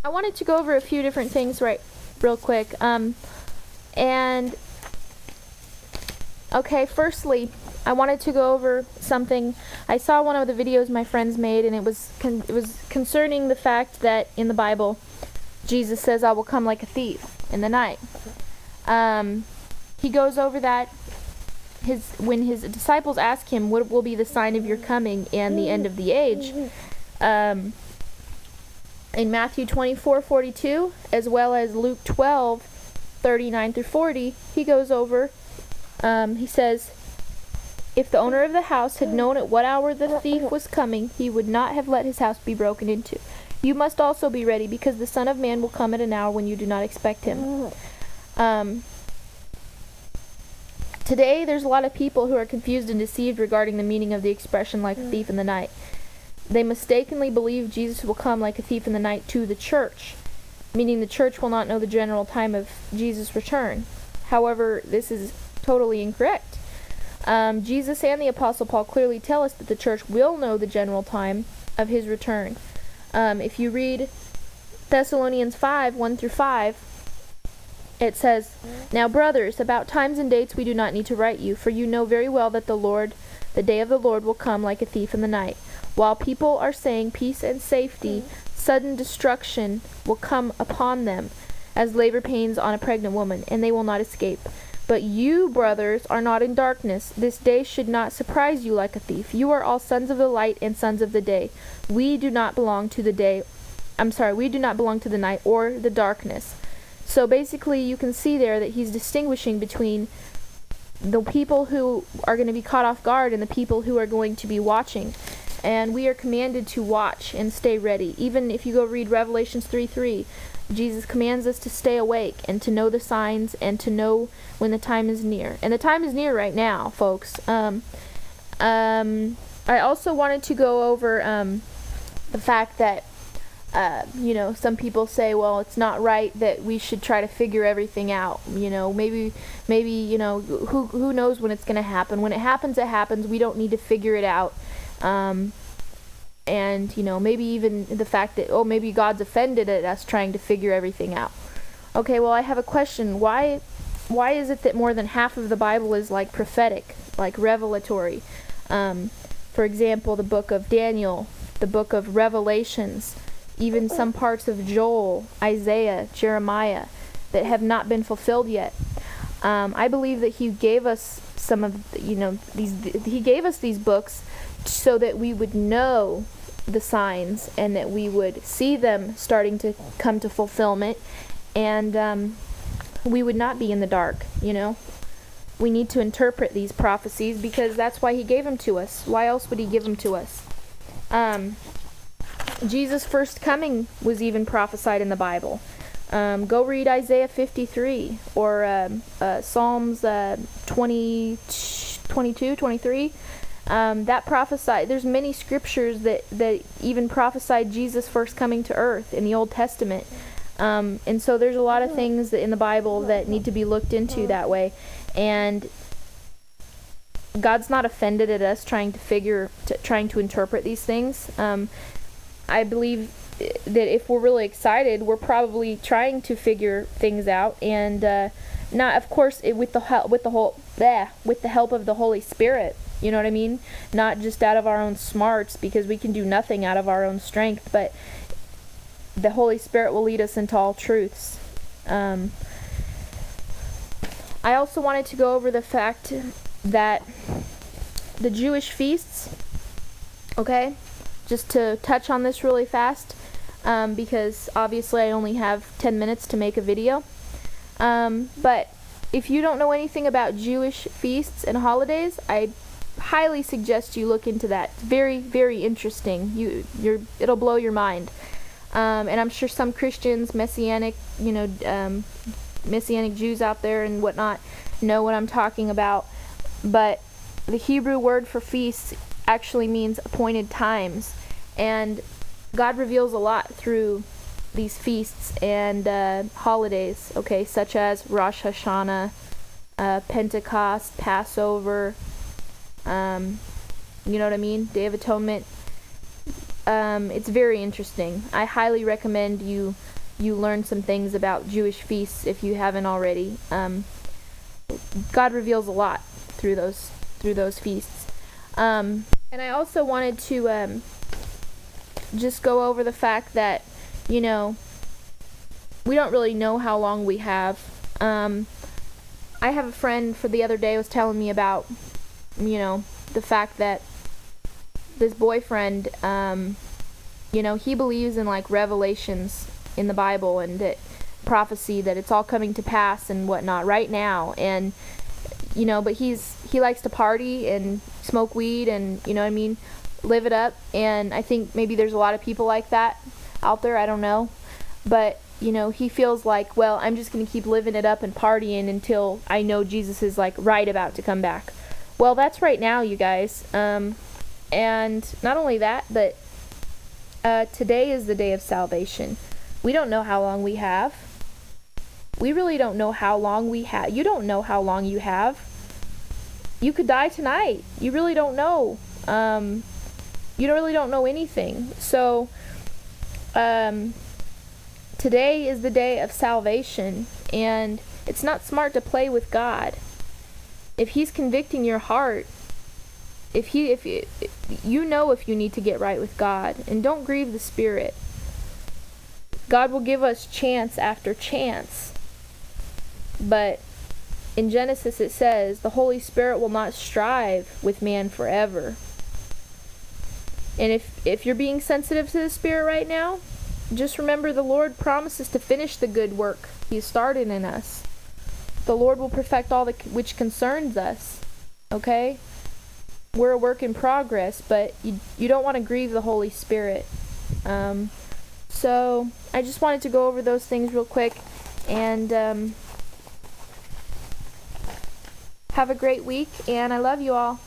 I wanted to go over a few different things real quick. Okay, firstly, I wanted to go over something. I saw one of the videos my friends made, and it was concerning the fact that in the Bible, Jesus says, "I will come like a thief in the night." He goes over that when his disciples ask him, "What will be the sign of your coming and the end of the age?" In Matthew 24:42, as well as Luke 12:39 through 40, he goes over. He says, "If the owner of the house had known at what hour the thief was coming, he would not have let his house be broken into. You must also be ready, because the Son of Man will come at an hour when you do not expect him." Today, there's a lot of people who are confused and deceived regarding the meaning of the expression "like a thief in the night." They mistakenly believe Jesus will come like a thief in the night to the church, meaning the church will not know the general time of Jesus' return. However, this is totally incorrect. Jesus and the Apostle Paul clearly tell us that the church will know the general time of his return. If you read Thessalonians 5:1 through 5, it says, "Now, brothers, about times and dates we do not need to write you, for you know very well that the day of the Lord will come like a thief in the night. While people are saying peace and safety, sudden destruction will come upon them, as labor pains on a pregnant woman, and they will not escape. But you, brothers, are not in darkness. This day should not surprise you like a thief. You are all sons of the light and sons of the day. We do not belong to the night or the darkness." So basically, you can see there that he's distinguishing between the people who are going to be caught off guard and the people who are going to be watching. And we are commanded to watch and stay ready. Even if you go read Revelations 3:3, Jesus commands us to stay awake and to know the signs and to know when the time is near. And the time is near right now, folks. I also wanted to go over the fact that some people say, well, it's not right that we should try to figure everything out. Maybe who knows when it's going to happen. When it happens, it happens. We don't need to figure it out. Maybe even the fact that, maybe God's offended at us trying to figure everything out. Okay, well, I have a question. Why is it that more than half of the Bible is like prophetic, like revelatory? For example, the book of Daniel, the book of Revelations, even some parts of Joel, Isaiah, Jeremiah, that have not been fulfilled yet. I believe that he gave us he gave us these books so that we would know the signs and that we would see them starting to come to fulfillment, and we would not be in the dark. We need to interpret these prophecies because that's why he gave them to us. Why else would he give them to us? Jesus' first coming was even prophesied in the Bible. Go read Isaiah 53 or Psalms 22, 23. That prophesied. There's many scriptures that even prophesied Jesus' first coming to earth in the Old Testament. And so there's a lot of things in the Bible that need to be looked into that way. And God's not offended at us trying to interpret these things. I believe that if we're really excited, we're probably trying to figure things out, and not, of course, with the help of the Holy Spirit. You know what I mean? Not just out of our own smarts, because we can do nothing out of our own strength, but the Holy Spirit will lead us into all truths. I also wanted to go over the fact that the Jewish feasts, okay, just to touch on this really fast, because obviously I only have 10 minutes to make a video. But if you don't know anything about Jewish feasts and holidays, I highly suggest you look into that. It's very, very interesting. It'll blow your mind. And I'm sure some Christians, Messianic Jews out there and whatnot know what I'm talking about. But the Hebrew word for feasts actually means appointed times, and God reveals a lot through these feasts and holidays, okay, such as Rosh Hashanah, Pentecost, Passover, you know what I mean, Day of Atonement. it's very interesting. I highly recommend you learn some things about Jewish feasts if you haven't already. God reveals a lot through those feasts. And I also wanted to just go over the fact that, we don't really know how long we have. I have a friend for the other day was telling me about, the fact that this boyfriend, he believes in like revelations in the Bible and that prophecy, that it's all coming to pass and whatnot right now. And, but he likes to party and smoke weed and, live it up. And I think maybe there's a lot of people like that out there. I don't know. But, he feels like, well, I'm just going to keep living it up and partying until I know Jesus is like right about to come back. Well, that's right now, you guys. And not only that, but today is the day of salvation. We don't know how long we have. We really don't know how long we have. You don't know how long you have. You could die tonight. You really don't know. You really don't know anything. So, today is the day of salvation, and it's not smart to play with God. If He's convicting your heart, if you need to get right with God, and don't grieve the Spirit. God will give us chance after chance. But in Genesis it says, the Holy Spirit will not strive with man forever. And if you're being sensitive to the Spirit right now, just remember the Lord promises to finish the good work He started in us. The Lord will perfect all which concerns us. Okay? We're a work in progress, but you don't want to grieve the Holy Spirit. So I just wanted to go over those things real quick, and have a great week, and I love you all.